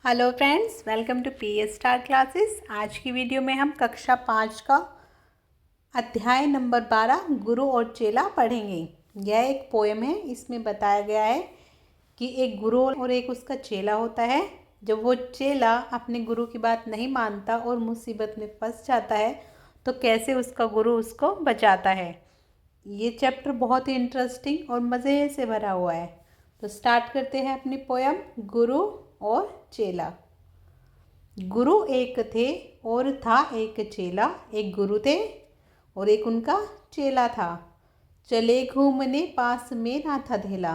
Hello friends, welcome to P star classes. आज की video में हम कक्षा 5 का अध्याय नंबर 12 गुरु और चेला पढ़ेंगे। यह एक पोएम है। इसमें बताया गया है कि एक गुरु और एक उसका चेला होता है। जब वो चेला अपने गुरु की बात नहीं मानता और मुसीबत में फंस जाता है तो कैसे उसका गुरु उसको बचाता है। ये चैप्टर बहुत ही इंटरेस्टिंग और मज़े से भरा हुआ है। तो स्टार्ट करते हैं अपनी पोयम गुरु और चेला। गुरु एक थे और था एक चेला। एक गुरु थे और एक उनका चेला था। चले घूमने पास में ना था धेला।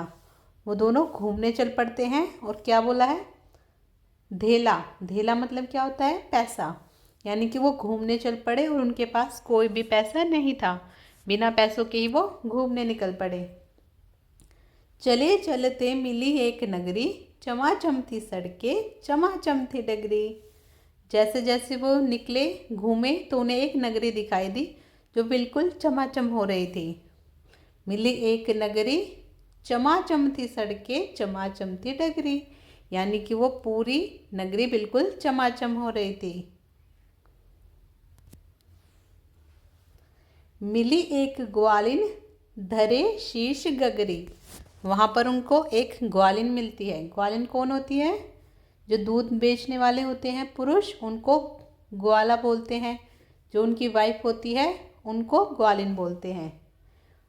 वो दोनों घूमने चल पड़ते हैं। और क्या बोला है? धेला। धेला मतलब क्या होता है? पैसा। यानी कि वो घूमने चल पड़े और उनके पास कोई भी पैसा नहीं था। बिना पैसों के ही वो घूमने निकल पड़े। चले चलते मिली एक नगरी, चमाचम थी सड़कें, चमाचम थी डगरी। जैसे जैसे वो निकले घूमे तो उन्हें एक नगरी दिखाई दी जो बिल्कुल चमाचम हो रही थी। मिली एक नगरी, चमाचम थी सड़कें, चमाचम थी डगरी। यानी कि वो पूरी नगरी बिल्कुल चमाचम हो रही थी। मिली एक ग्वालिन, धरे शीश गगरी। वहाँ पर उनको एक ग्वालिन मिलती है। ग्वालिन कौन होती है? जो दूध बेचने वाले होते हैं पुरुष, उनको ग्वाला बोलते हैं। जो उनकी वाइफ होती है उनको ग्वालिन बोलते हैं।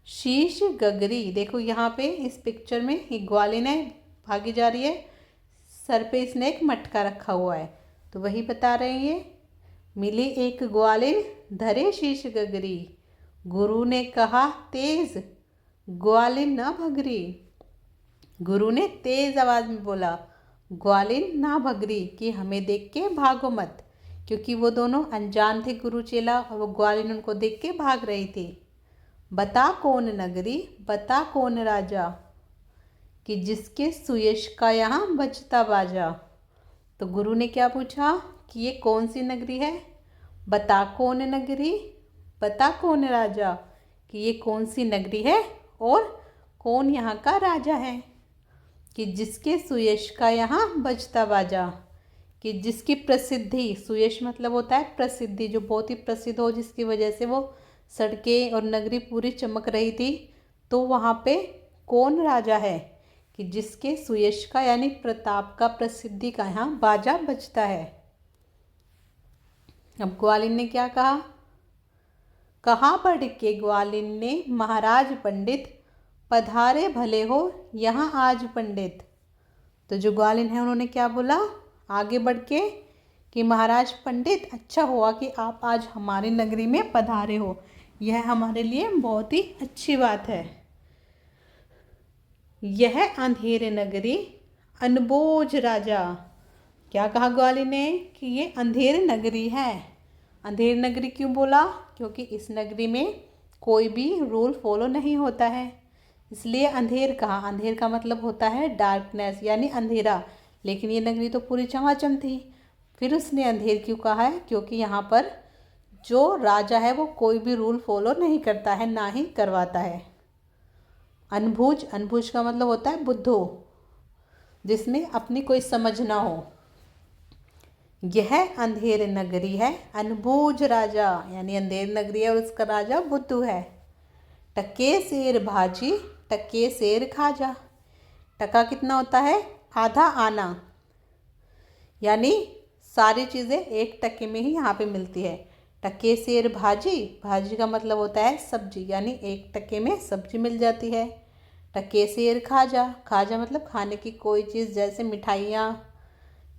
शीश गगरी, देखो यहाँ पे इस पिक्चर में एक ग्वालिन है, भागी जा रही है। सर पे इसने एक मटका रखा हुआ है, तो वही बता रहे हैं ये। मिली एक ग्वालिन, धरे शीश गगरी। गुरु ने कहा तेज, ग्वालिन ना भगरी। गुरु ने तेज आवाज में बोला, ग्वालिन ना भगरी, कि हमें देख के भागो मत। क्योंकि वो दोनों अनजान थे, गुरु चेला, और वो ग्वालिन उनको देख के भाग रही थी। बता कौन नगरी, बता कौन राजा, कि जिसके सुयश का यहाँ बजता बाजा। तो गुरु ने क्या पूछा कि ये कौन सी नगरी है? बता कौन नगरी, बता कौन राजा, कि ये कौन सी नगरी है और कौन यहाँ का राजा है। कि जिसके सुयश का यहाँ बजता बाजा, कि जिसकी प्रसिद्धि, सुयश मतलब होता है प्रसिद्धि, जो बहुत ही प्रसिद्ध हो, जिसकी वजह से वो सड़कें और नगरी पूरी चमक रही थी। तो वहाँ पे कौन राजा है? कि जिसके सुयश का यानी प्रताप का, प्रसिद्धि का यहाँ बाजा बजता है। अब ग्वालिन ने क्या कहा? कहा बढ़ के ग्वालिन ने, महाराज पंडित पधारे भले हो यहाँ आज पंडित। तो जो ग्वालिन है उन्होंने क्या बोला आगे बढ़ के कि महाराज पंडित, अच्छा हुआ कि आप आज हमारी नगरी में पधारे हो। यह हमारे लिए बहुत ही अच्छी बात है। यह अंधेर नगरी अनबोझ राजा। क्या कहा ग्वालिन ने? कि ये अंधेर नगरी है। अंधेर नगरी क्यों बोला? क्योंकि इस नगरी में कोई भी रूल फॉलो नहीं होता है, इसलिए अंधेर कहा। अंधेर का मतलब होता है डार्कनेस, यानी अंधेरा। लेकिन ये नगरी तो पूरी चमाचम थी। फिर उसने अंधेर क्यों कहा है? क्योंकि यहाँ पर जो राजा है वो कोई भी रूल फॉलो नहीं करता है, ना ही करवाता है। अनबूझ, अनबूझ का मतलब होता है बुद्धू, जिसमें अपनी कोई समझ ना हो। यह अंधेर नगरी है अनबूझ राजा, यानी अंधेर नगरी है और उसका राजा बुद्धू है। टके शेर भाजी, टके शेर खाजा। टका कितना होता है? आधा आना, यानी सारी चीज़ें एक टके में ही यहाँ पे मिलती है। टके शेर भाजी, भाजी का मतलब होता है सब्जी, यानी एक टके में सब्जी मिल जाती है। टके शेर खाजा, खाजा मतलब खाने की कोई चीज़, जैसे मिठाइयाँ।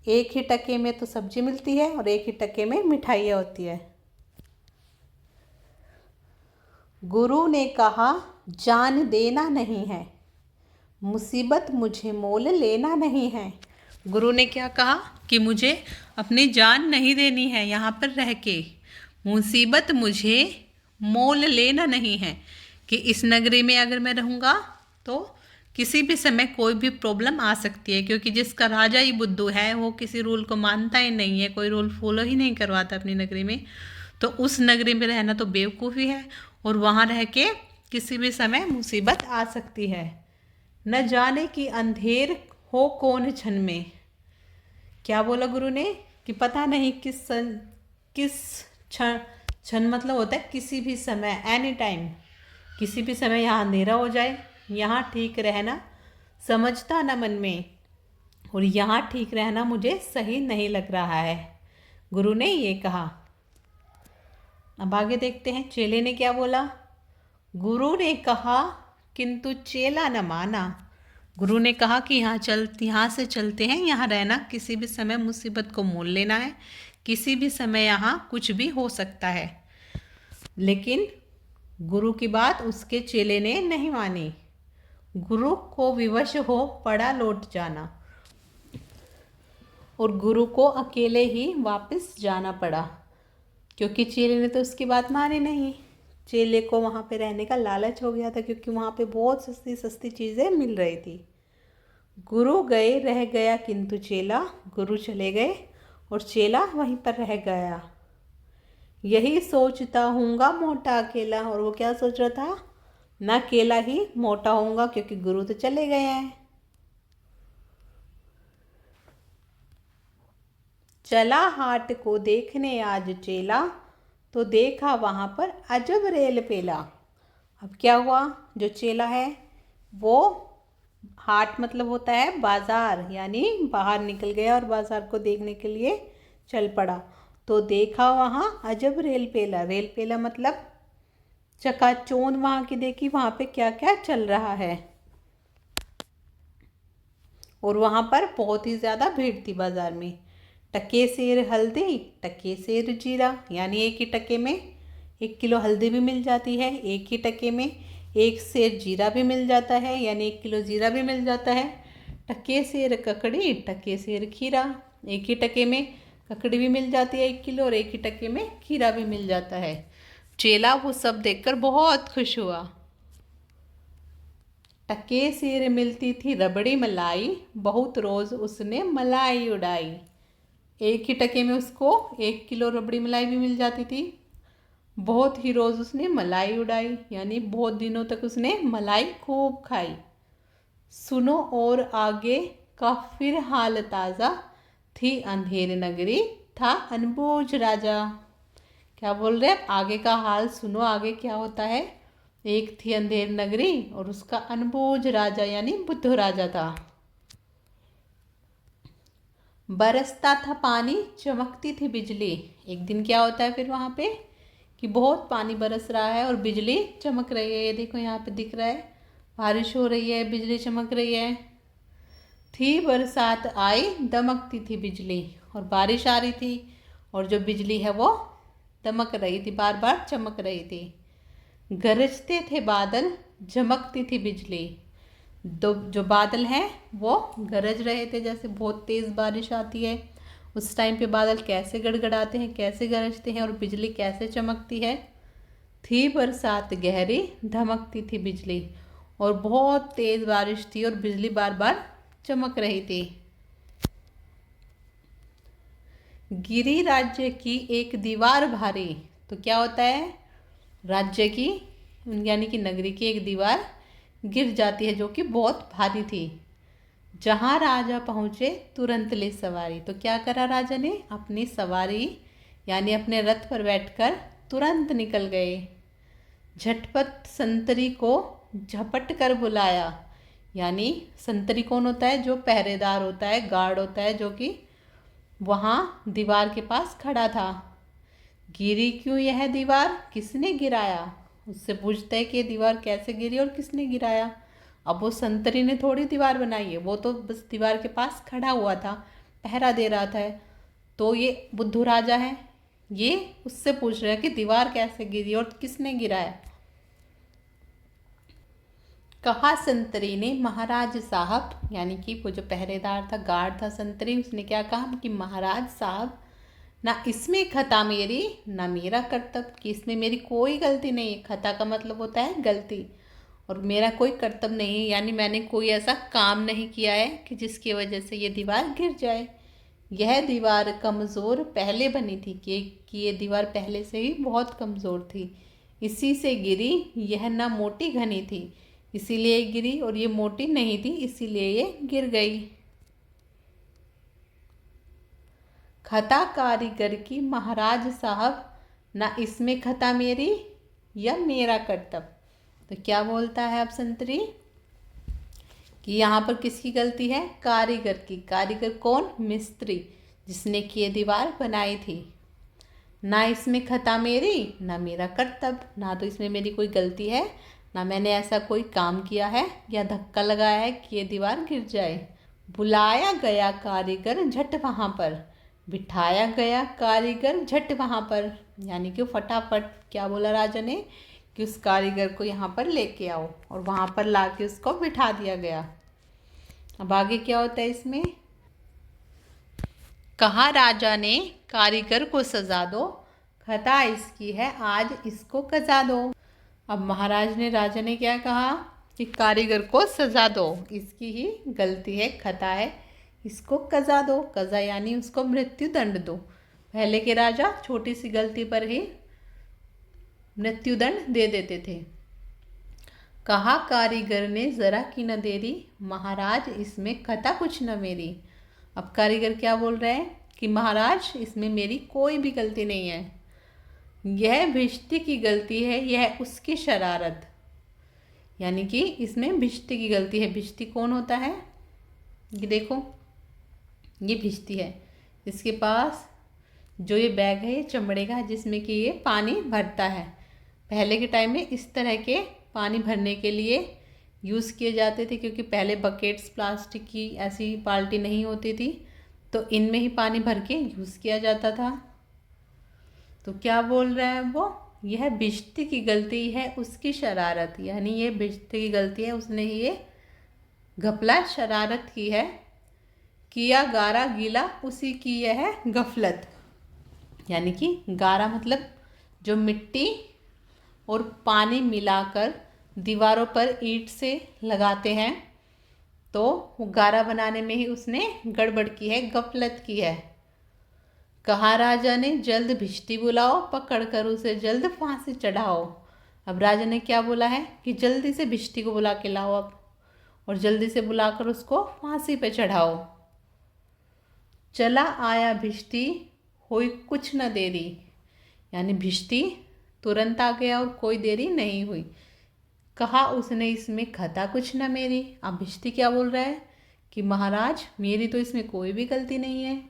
एक ही टके में तो सब्जी मिलती है और एक ही टके में मिठाइयाँ होती है। गुरु ने कहा जान देना नहीं है, मुसीबत मुझे मोल लेना नहीं है। गुरु ने क्या कहा कि मुझे अपनी जान नहीं देनी है यहाँ पर रह के, मुसीबत मुझे मोल लेना नहीं है। कि इस नगरी में अगर मैं रहूँगा तो किसी भी समय कोई भी प्रॉब्लम आ सकती है, क्योंकि जिसका राजा ही बुद्धू है वो किसी रूल को मानता ही नहीं है, कोई रूल फॉलो ही नहीं करवाता अपनी नगरी में। तो उस नगरी में रहना तो बेवकूफ़ी है, और वहाँ रह के किसी भी समय मुसीबत आ सकती है। न जाने कि अंधेर हो कौन क्षण में, क्या बोला गुरु ने कि पता नहीं किस क्षण, क्षण मतलब होता है किसी भी समय, एनी टाइम, किसी भी समय यहाँ अंधेरा हो जाए, यहाँ ठीक रहना समझता ना मन में, और यहाँ ठीक रहना मुझे सही नहीं लग रहा है, गुरु ने ये कहा। अब आगे देखते हैं चेले ने क्या बोला। गुरु ने कहा किंतु चेला न माना। गुरु ने कहा कि यहाँ से चलते हैं, यहाँ रहना किसी भी समय मुसीबत को मोल लेना है, किसी भी समय यहाँ कुछ भी हो सकता है। लेकिन गुरु की बात उसके चेले ने नहीं मानी। गुरु को विवश हो पड़ा लौट जाना, और गुरु को अकेले ही वापस जाना पड़ा, क्योंकि चेले ने तो उसकी बात मानी नहीं। चेले को वहाँ पे रहने का लालच हो गया था, क्योंकि वहाँ पे बहुत सस्ती सस्ती चीज़ें मिल रही थी। गुरु गए रह गया किंतु चेला, गुरु चले गए और चेला वहीं पर रह गया। यही सोचता हूँगा मोटा अकेला, और वो क्या सोच रहा था, ना अकेला ही मोटा होऊंगा क्योंकि गुरु तो चले गए हैं। चला हाट को देखने आज चेला, तो देखा वहाँ पर अजब रेल पेला। अब क्या हुआ, जो चेला है वो हाट मतलब होता है बाज़ार, यानी बाहर निकल गया और बाज़ार को देखने के लिए चल पड़ा। तो देखा वहाँ अजब रेल पेला, रेल पेला मतलब चकाचौंध वहाँ की देखी, वहाँ पे क्या क्या चल रहा है। और वहाँ पर बहुत ही ज़्यादा भीड़ थी बाज़ार में। टके सेर हल्दी टके सेर जीरा, यानी एक ही टके में 1 किलो हल्दी भी मिल जाती है, एक ही टके में 1 सेर जीरा भी मिल जाता है, यानी 1 किलो जीरा भी मिल जाता है। टके सेर ककड़ी टके सेर खीरा, एक ही टके में ककड़ी भी मिल जाती है 1 किलो, और एक ही टके में खीरा भी मिल जाता है। चेला वो सब देखकर बहुत खुश हुआ। टके सेर मिलती थी रबड़ी मलाई, बहुत रोज़ उसने मलाई उड़ाई। एक ही टके में उसको 1 किलो रबड़ी मलाई भी मिल जाती थी, बहुत ही रोज़ उसने मलाई उड़ाई, यानी बहुत दिनों तक उसने मलाई खूब खाई। सुनो और आगे का फिर हाल ताज़ा, थी अंधेर नगरी था अनबूझ राजा। क्या बोल रहे हैं, आगे का हाल सुनो, आगे क्या होता है। एक थी अंधेर नगरी और उसका अनबूझ राजा यानी बुद्धू राजा था। बरसता था पानी चमकती थी बिजली। एक दिन क्या होता है फिर वहाँ पे कि बहुत पानी बरस रहा है और बिजली चमक रही है। ये देखो यहाँ पे दिख रहा है, बारिश हो रही है, बिजली चमक रही है। थी बरसात आई दमकती थी बिजली, और बारिश आ रही थी और जो बिजली है वो दमक रही थी, बार बार चमक रही थी। गरजते थे बादल झमकती थी बिजली। जो बादल हैं वो गरज रहे थे, जैसे बहुत तेज़ बारिश आती है उस टाइम पे बादल कैसे गड़गड़ाते हैं, कैसे गरजते हैं, और बिजली कैसे चमकती है। थी बरसात गहरी धमकती थी बिजली, और बहुत तेज़ बारिश थी और बिजली बार बार चमक रही थी। गिरी राज्य की एक दीवार भारी, तो क्या होता है, राज्य की यानी कि नगरी की एक दीवार गिर जाती है जो कि बहुत भारी थी। जहाँ राजा पहुँचे तुरंत ले सवारी, तो क्या करा राजा ने, अपनी सवारी यानी अपने रथ पर बैठकर तुरंत निकल गए। झटपट संतरी को झपट कर बुलाया, यानी संतरी कौन होता है, जो पहरेदार होता है, गार्ड होता है, जो कि वहाँ दीवार के पास खड़ा था। गिरी क्यों यह दीवार, किसने गिराया, उससे पूछता है कि ये दीवार कैसे गिरी और किसने गिराया। अब वो संतरी ने थोड़ी दीवार बनाई है, वो तो बस दीवार के पास खड़ा हुआ था, पहरा दे रहा था। तो ये बुद्धू राजा है, ये उससे पूछ रहा है कि दीवार कैसे गिरी और किसने गिराया। कहा संतरी ने, महाराज साहब, यानी कि वो जो पहरेदार था, गार्ड था संतरी, उसने क्या कहा कि महाराज साहब, ना इसमें खता मेरी ना मेरा कर्तव्य, कि इसमें मेरी कोई गलती नहीं है। खता का मतलब होता है गलती, और मेरा कोई कर्तव्य नहीं है, यानी मैंने कोई ऐसा काम नहीं किया है कि जिसकी वजह से ये दीवार गिर जाए। यह दीवार कमज़ोर पहले बनी थी, कि ये दीवार पहले से ही बहुत कमज़ोर थी, इसी से गिरी। यह ना मोटी घनी थी इसीलिए गिरी, और ये मोटी नहीं थी इसीलिए ये गिर गई। खता कारीगर की महाराज साहब, ना इसमें खता मेरी या मेरा कर्तव्य। तो क्या बोलता है ऑप्शन 3 कि यहाँ पर किसकी गलती है? कारीगर की। कारीगर कौन? मिस्त्री, जिसने ये दीवार बनाई थी। ना इसमें खता मेरी ना मेरा कर्तव्य, ना तो इसमें मेरी कोई गलती है, ना मैंने ऐसा कोई काम किया है या धक्का लगाया है कि ये दीवार गिर जाए। बुलाया गया कारीगर झट वहाँ पर, बिठाया गया कारीगर झट वहाँ पर, यानी कि फटाफट क्या बोला राजा ने कि उस कारीगर को यहाँ पर लेके आओ, और वहाँ पर लाके उसको बिठा दिया गया। अब आगे क्या होता है इसमें? कहा राजा ने कारीगर को सजा दो, खता इसकी है आज इसको कजा दो। अब महाराज ने, राजा ने क्या कहा कि कारीगर को सजा दो, इसकी ही गलती है, खता है, इसको कजा दो। कजा यानी उसको मृत्यु दंड दो। पहले के राजा छोटी सी गलती पर ही मृत्यु दंड दे देते थे। कहा कारीगर ने जरा की न देरी, महाराज इसमें खता कुछ न मेरी। अब कारीगर क्या बोल रहे हैं कि महाराज इसमें मेरी कोई भी गलती नहीं है, यह भिष्टी की गलती है, यह उसकी शरारत। यानी कि इसमें भिष्टी की गलती है। भिष्टी कौन होता है? ये देखो, ये भिष्टी है, इसके पास जो ये बैग है ये चमड़े का है, जिसमें कि ये पानी भरता है। पहले के टाइम में इस तरह के पानी भरने के लिए यूज़ किए जाते थे, क्योंकि पहले बकेट्स प्लास्टिक की ऐसी बाल्टी नहीं होती थी, तो इनमें ही पानी भर के यूज़ किया जाता था। तो क्या बोल रहा है वो? यह भिष्टी की गलती है उसकी शरारत, यानी ये भिष्टी की गलती है, उसने ही ये घपला शरारत की है। किया गारा गीला उसी की यह गफलत, यानी कि गारा मतलब जो मिट्टी और पानी मिलाकर दीवारों पर ईंट से लगाते हैं, तो वो गारा बनाने में ही उसने गड़बड़ की है, गफलत की है। कहा राजा ने जल्द भिष्टी बुलाओ, पकड़ कर उसे जल्द फांसी चढ़ाओ। अब राजा ने क्या बोला है कि जल्दी से भिष्टी को बुला के लाओ अब, और जल्दी से बुलाकर उसको फांसी पे चढ़ाओ। चला आया भिष्टी हुई कुछ न देरी, यानी भिष्टी तुरंत आ गया और कोई देरी नहीं हुई। कहा उसने इसमें खता कुछ न मेरी। अब भिष्टी क्या बोल रहा है कि महाराज मेरी तो इसमें कोई भी गलती नहीं है,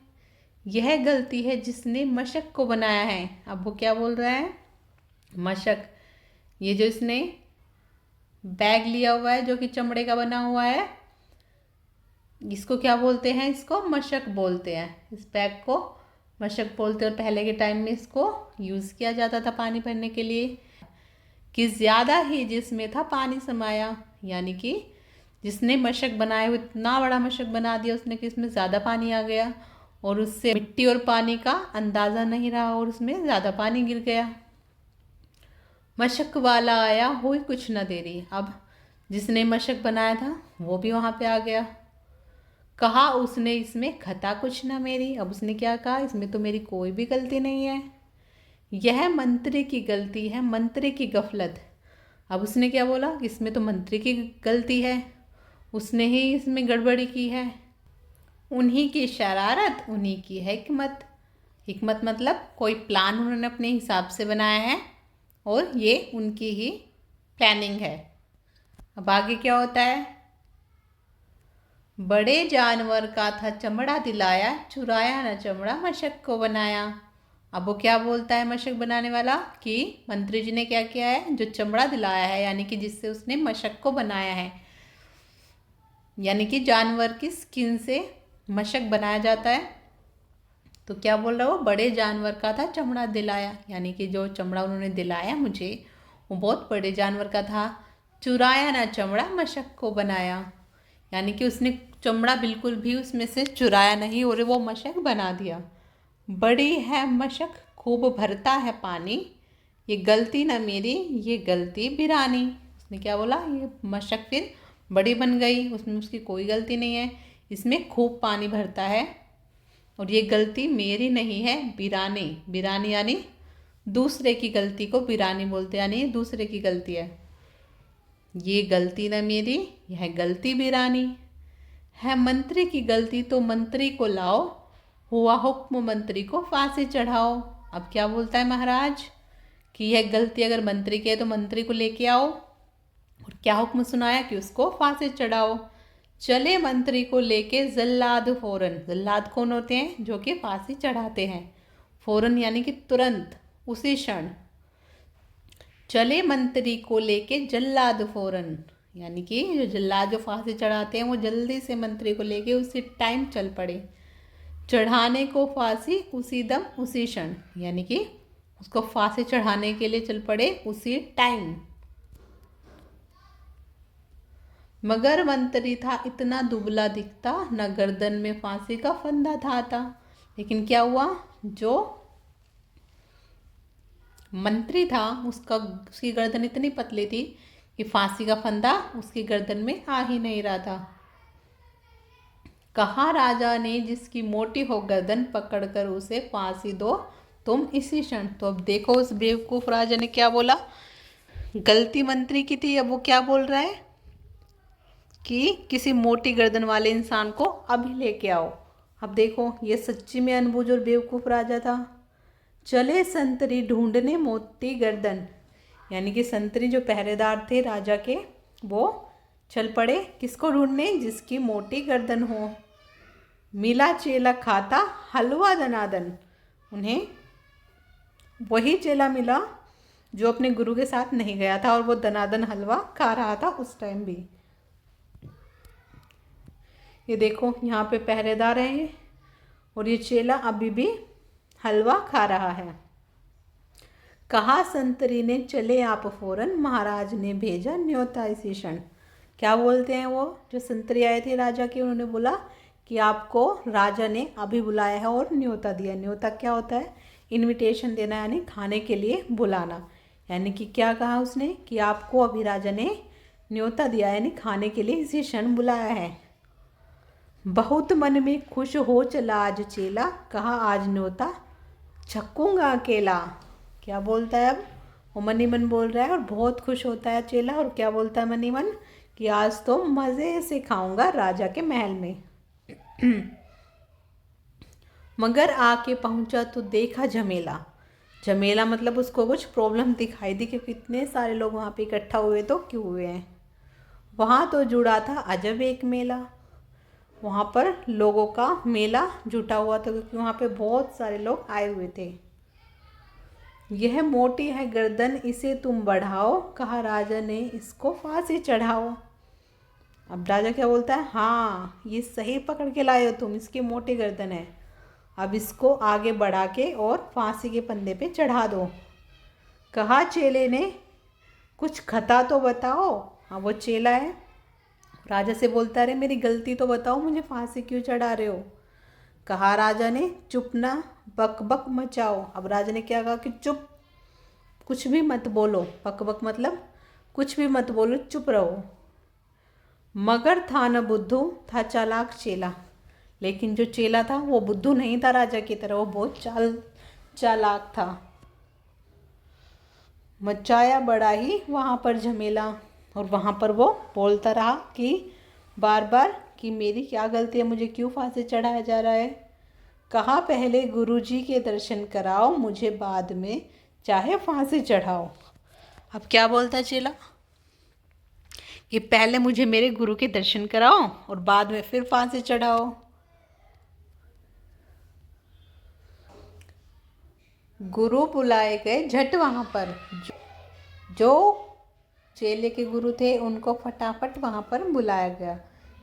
यह गलती है जिसने मशक को बनाया है। अब वो क्या बोल रहा है? मशक, ये जो इसने बैग लिया हुआ है जो कि चमड़े का बना हुआ है, इसको क्या बोलते हैं? इसको मशक बोलते हैं। इस बैग को मशक बोलते हैं, और पहले के टाइम में इसको यूज़ किया जाता था पानी भरने के लिए। कि ज़्यादा ही जिसमें था पानी समाया, यानी कि जिसने मशक बनाया हुआ इतना बड़ा मशक बना दिया उसने कि इसमें ज़्यादा पानी आ गया, और उससे मिट्टी और पानी का अंदाज़ा नहीं रहा और उसमें ज़्यादा पानी गिर गया। मशक वाला आया हुई कुछ न देरी। अब जिसने मशक बनाया था वो भी वहाँ पे आ गया। कहा उसने इसमें खता कुछ न मेरी। अब उसने क्या कहा? इसमें तो मेरी कोई भी गलती नहीं है, यह मंत्री की गलती है, मंत्री की गफलत। अब उसने क्या बोला? इसमें तो मंत्री की गलती है, उसने ही इसमें गड़बड़ी की है, उन्हीं की शरारत उन्हीं की है हिकमत। हिकमत मतलब कोई प्लान उन्होंने अपने हिसाब से बनाया है और ये उनकी ही प्लानिंग है। अब आगे क्या होता है? बड़े जानवर का था चमड़ा दिलाया, चुराया न चमड़ा मशक को बनाया। अब वो क्या बोलता है मशक बनाने वाला कि मंत्री जी ने क्या किया है? जो चमड़ा दिलाया है, यानी कि जिससे उसने मशक को बनाया है, यानी कि जानवर की स्किन से मशक बनाया जाता है। तो क्या बोल रहा है वो? बड़े जानवर का था चमड़ा दिलाया, यानी कि जो चमड़ा उन्होंने दिलाया मुझे वो बहुत बड़े जानवर का था। चुराया ना चमड़ा मशक को बनाया, यानी कि उसने चमड़ा बिल्कुल भी उसमें से चुराया नहीं और वो मशक बना दिया। बड़ी है मशक खूब भरता है पानी, ये गलती ना मेरी ये गलती बिरानी। उसने क्या बोला? ये मशक फिर बड़ी बन गई, उसमें उसकी कोई गलती नहीं है, इसमें खूब पानी भरता है और ये गलती मेरी नहीं है, बिरानी। बिरानी यानी दूसरे की गलती को बिरानी बोलते, यानी दूसरे की गलती है। ये गलती न मेरी यह गलती बिरानी है, मंत्री की गलती तो मंत्री को लाओ, हुआ हुक्म मंत्री को फांसी चढ़ाओ। अब क्या बोलता है महाराज कि यह गलती अगर मंत्री की है तो मंत्री को लेके आओ, और क्या हुक्म सुनाया कि उसको फांसी चढ़ाओ। चले मंत्री को लेके जल्लाद फौरन। जल्लाद कौन होते हैं? जो कि फांसी चढ़ाते हैं। फौरन यानी कि तुरंत, उसी क्षण। चले मंत्री को लेके जल्लाद फौरन, यानी कि जो जल्लाद जो फांसी चढ़ाते हैं वो जल्दी से मंत्री को लेके उसी टाइम चल पड़े। चढ़ाने को फांसी उसी दम उसी क्षण, यानी कि उसको फांसी चढ़ाने के लिए चल पड़े उसी टाइम। मगर मंत्री था इतना दुबला दिखता, न गर्दन में फांसी का फंदा था। लेकिन क्या हुआ, जो मंत्री था उसकी गर्दन इतनी पतली थी कि फांसी का फंदा उसकी गर्दन में आ ही नहीं रहा था। कहा राजा ने जिसकी मोटी हो गर्दन, पकड़कर उसे फांसी दो तुम इसी क्षण। तो अब देखो उस बेवकूफ राजा ने क्या बोला। गलती मंत्री की थी, अब वो क्या बोल रहा है कि किसी मोटी गर्दन वाले इंसान को अभी लेके आओ। अब देखो ये सच्ची में अनबूझ और बेवकूफ राजा था। चले संतरी ढूंढने मोटी गर्दन, यानी कि संतरी जो पहरेदार थे राजा के, वो चल पड़े किसको ढूंढने? जिसकी मोटी गर्दन हो। मिला चेला खाता हलवा दनादन, उन्हें वही चेला मिला जो अपने गुरु के साथ नहीं गया था और वो दनादन हलवा खा रहा था उस टाइम भी। ये देखो यहाँ पे पहरेदार है और ये चेला अभी भी हलवा खा रहा है। कहा संतरी ने चले आप फौरन, महाराज ने भेजा न्योता इसी क्षण। क्या बोलते हैं वो जो संतरी आए थे राजा के, उन्होंने बोला कि आपको राजा ने अभी बुलाया है और न्योता दिया। न्योता क्या होता है? इनविटेशन देना, यानी खाने के लिए बुलाना। यानी कि क्या कहा उसने कि आपको अभी राजा ने न्योता दिया, यानी खाने के लिए इसी क्षण बुलाया है। बहुत मन में खुश हो चला आज चेला, कहा आज न्योता छक्कूंगा अकेला। क्या बोलता है अब? वो मनी मन बोल रहा है और बहुत खुश होता है चेला, और क्या बोलता है मनी मन कि आज तो मज़े से खाऊंगा राजा के महल में। मगर आके पहुंचा तो देखा झमेला। झमेला मतलब उसको कुछ प्रॉब्लम दिखाई दी, क्योंकि इतने सारे लोग वहाँ पे इकट्ठा हुए तो क्यों हुए हैं। वहाँ तो जुड़ा था अजब एक मेला। वहाँ पर लोगों का मेला जुटा हुआ था, क्योंकि वहाँ पे बहुत सारे लोग आए हुए थे। यह मोटी है गर्दन इसे तुम बढ़ाओ, कहा राजा ने इसको फांसी चढ़ाओ। अब राजा क्या बोलता है? हाँ ये सही पकड़ के लाए हो तुम, इसकी मोटी गर्दन है, अब इसको आगे बढ़ा के और फांसी के फंदे पे चढ़ा दो। कहा चेले ने कुछ खता तो बताओ। हाँ वो चेला है, राजा से बोलता रहे मेरी गलती तो बताओ, मुझे फांसी क्यों चढ़ा रहे हो। कहा राजा ने चुप ना बक बक मचाओ। अब राजा ने क्या कहा कि चुप, कुछ भी मत बोलो। बक बक मतलब कुछ भी मत बोलो, चुप रहो। मगर था न बुद्धू, था चालाक चेला। लेकिन जो चेला था वो बुद्धू नहीं था राजा की तरह, वो बहुत चालाक था। मचाया बड़ा ही वहाँ पर झमेला, और वहाँ पर वो बोलता रहा कि बार बार कि मेरी क्या गलती है, मुझे क्यों फांसी चढ़ाया जा रहा है। कहा पहले गुरुजी के दर्शन कराओ, मुझे बाद में चाहे फांसी चढ़ाओ। अब क्या बोलता है चेला कि पहले मुझे मेरे गुरु के दर्शन कराओ और बाद में फिर फांसी चढ़ाओ। गुरु बुलाए गए झट वहाँ पर। जो चेले के गुरु थे उनको फटाफट वहाँ पर बुलाया गया।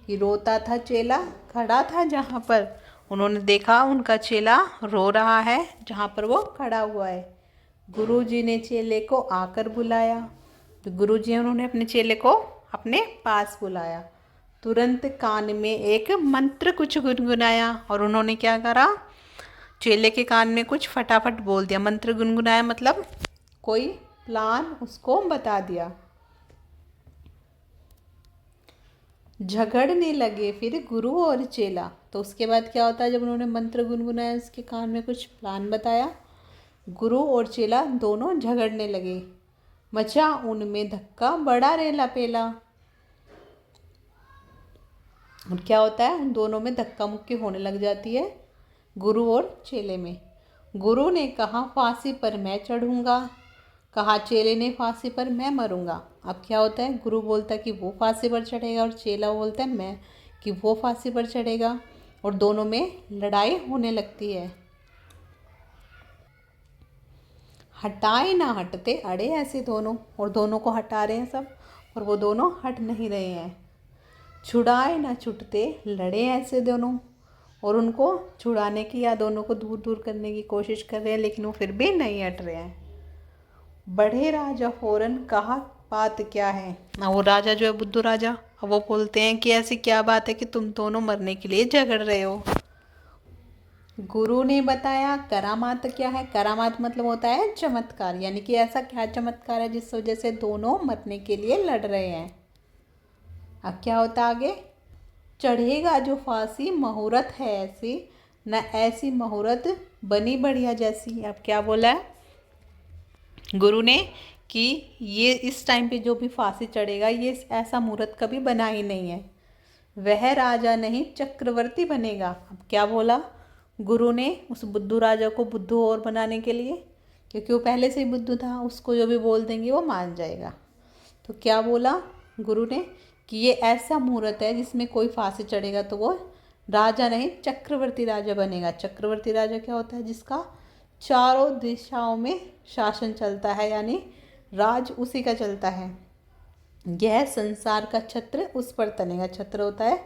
कि रोता था चेला खड़ा था जहाँ पर, उन्होंने देखा उनका चेला रो रहा है जहाँ पर वो खड़ा हुआ है। गुरुजी ने चेले को आकर बुलाया। तो गुरुजी उन्होंने अपने चेले को अपने पास बुलाया। तुरंत कान में एक मंत्र कुछ गुनगुनाया, और उन्होंने क्या करा, चेले के कान में कुछ फटाफट बोल दिया। मंत्र गुनगुनाया मतलब कोई प्लान उसको बता दिया। झगड़ने लगे फिर गुरु और चेला। तो उसके बाद क्या होता है, जब उन्होंने मंत्र गुनगुनाया उसके कान में कुछ प्लान बताया, गुरु और चेला दोनों झगड़ने लगे। मचा उनमें धक्का बड़ा रेला पेला। और क्या होता है, उन दोनों में धक्का मुक्की होने लग जाती है। गुरु और चेले में। गुरु ने कहा फांसी पर मैं चढ़ूँगा, कहा चेले ने फांसी पर मैं मरूँगा। अब क्या होता है, गुरु बोलता है कि वो फांसी पर चढ़ेगा और चेला बोलता है मैं कि वो फांसी पर चढ़ेगा, और दोनों में लड़ाई होने लगती है। हटाए ना हटते अड़े ऐसे दोनों, और दोनों को हटा रहे हैं सब, और वो दोनों हट नहीं रहे हैं। छुड़ाए ना छुटते लड़े ऐसे दोनों, और उनको छुड़ाने की या दोनों को दूर दूर करने की कोशिश कर रहे हैं, लेकिन वो फिर भी नहीं हट रहे हैं। बढ़े राजा फौरन कहा बात क्या है। ना वो राजा जो है बुद्धू राजा, अब वो बोलते हैं कि ऐसी क्या बात है कि तुम दोनों मरने के लिए झगड़ रहे हो। गुरु ने बताया करामात क्या है। करामात मतलब होता है चमत्कार, यानी कि ऐसा क्या चमत्कार है जिस वजह से दोनों मरने के लिए लड़ रहे हैं। अब क्या होता आगे, चढ़ेगा जो फांसी मुहूर्त है ऐसी, न ऐसी मुहूर्त बनी बढ़िया जैसी। अब क्या बोला है गुरु ने कि ये इस टाइम पे जो भी फांसी चढ़ेगा ये ऐसा मुहूर्त कभी बना ही नहीं है। वह राजा नहीं चक्रवर्ती बनेगा। अब क्या बोला गुरु ने उस बुद्धू राजा को बुद्धू और बनाने के लिए, क्योंकि वो पहले से ही बुद्धू था, उसको जो भी बोल देंगे वो मान जाएगा। तो क्या बोला गुरु ने कि ये ऐसा मुहूर्त है जिसमें कोई फांसी चढ़ेगा तो वो राजा नहीं चक्रवर्ती राजा बनेगा। चक्रवर्ती राजा क्या होता है, जिसका चारों दिशाओं में शासन चलता है, यानी राज उसी का चलता है। यह संसार का छत्र उस पर तनेगा। छत्र होता है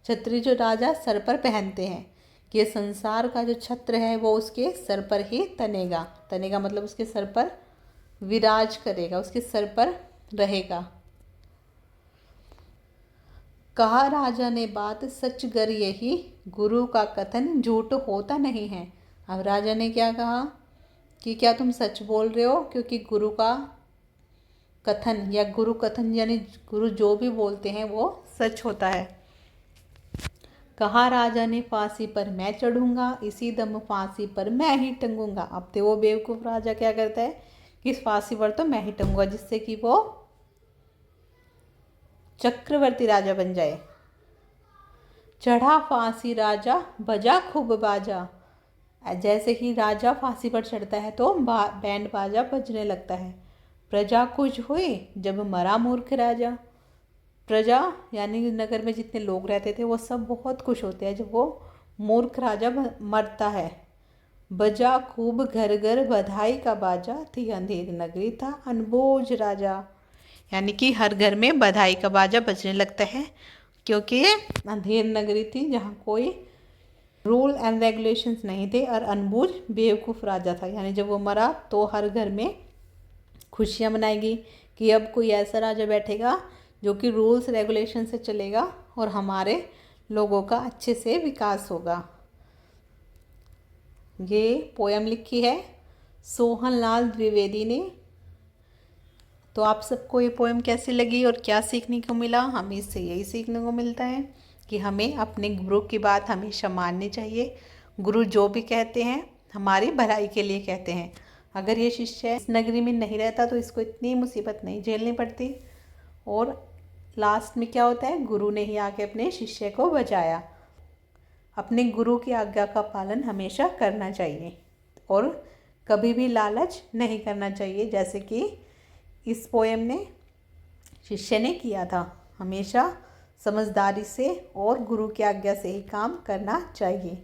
छतरी जो राजा सर पर पहनते हैं, कि ये संसार का जो छत्र है वो उसके सर पर ही तनेगा। तनेगा मतलब उसके सर पर विराज करेगा, उसके सर पर रहेगा। कहा राजा ने बात सच गर यही, गुरु का कथन झूठ होता नहीं है। अब राजा ने क्या कहा कि क्या तुम सच बोल रहे हो, क्योंकि गुरु का कथन या गुरु कथन यानी गुरु जो भी बोलते हैं वो सच होता है। कहा राजा ने फांसी पर मैं चढ़ूंगा, इसी दम फांसी पर मैं ही टंगूंगा। अब तो वो बेवकूफ़ राजा क्या करता है कि इस फांसी पर तो मैं ही टंगूंगा, जिससे कि वो चक्रवर्ती राजा बन जाए। चढ़ा फांसी राजा बजा खूब बाजा। जैसे ही राजा फांसी पर चढ़ता है तो बैंड बाजा बजने लगता है। प्रजा खुश हुई जब मरा मूर्ख राजा। प्रजा यानी नगर में जितने लोग रहते थे वो सब बहुत खुश होते हैं जब वो मूर्ख राजा मरता है। बजा खूब घर घर बधाई का बाजा, थी अंधेर नगरी था अनबोझ राजा। यानी कि हर घर में बधाई का बाजा बजने लगता है, क्योंकि ये अंधेर नगरी थी जहाँ कोई रूल एंड रेगुलेशंस नहीं थे, और अनबूझ बेवकूफ़ राजा था। यानी जब वो मरा तो हर घर में खुशियाँ मनाएगी कि अब कोई ऐसा राजा बैठेगा जो कि रूल्स रेगुलेशन से चलेगा और हमारे लोगों का अच्छे से विकास होगा। ये पोयम लिखी है सोहनलाल द्विवेदी ने। तो आप सबको ये पोएम कैसी लगी और क्या सीखने को मिला? हमें इससे यही सीखने को मिलता है कि हमें अपने गुरु की बात हमेशा माननी चाहिए। गुरु जो भी कहते हैं हमारी भलाई के लिए कहते हैं। अगर ये शिष्य इस नगरी में नहीं रहता तो इसको इतनी मुसीबत नहीं झेलनी पड़ती, और लास्ट में क्या होता है, गुरु ने ही आके अपने शिष्य को बचाया। अपने गुरु की आज्ञा का पालन हमेशा करना चाहिए और कभी भी लालच नहीं करना चाहिए, जैसे कि इस पोएम ने शिष्य ने किया था। हमेशा समझदारी से और गुरु की आज्ञा से ही काम करना चाहिए।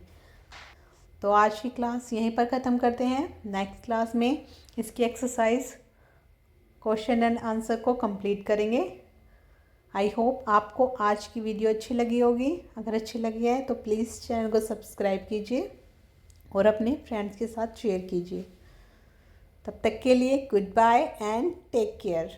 तो आज की क्लास यहीं पर ख़त्म करते हैं। नेक्स्ट क्लास में इसकी एक्सरसाइज क्वेश्चन एंड आंसर को कंप्लीट करेंगे। आई होप आपको आज की वीडियो अच्छी लगी होगी। अगर अच्छी लगी है तो प्लीज़ चैनल को सब्सक्राइब कीजिए और अपने फ्रेंड्स के साथ शेयर कीजिए। तब तक के लिए goodbye and take care.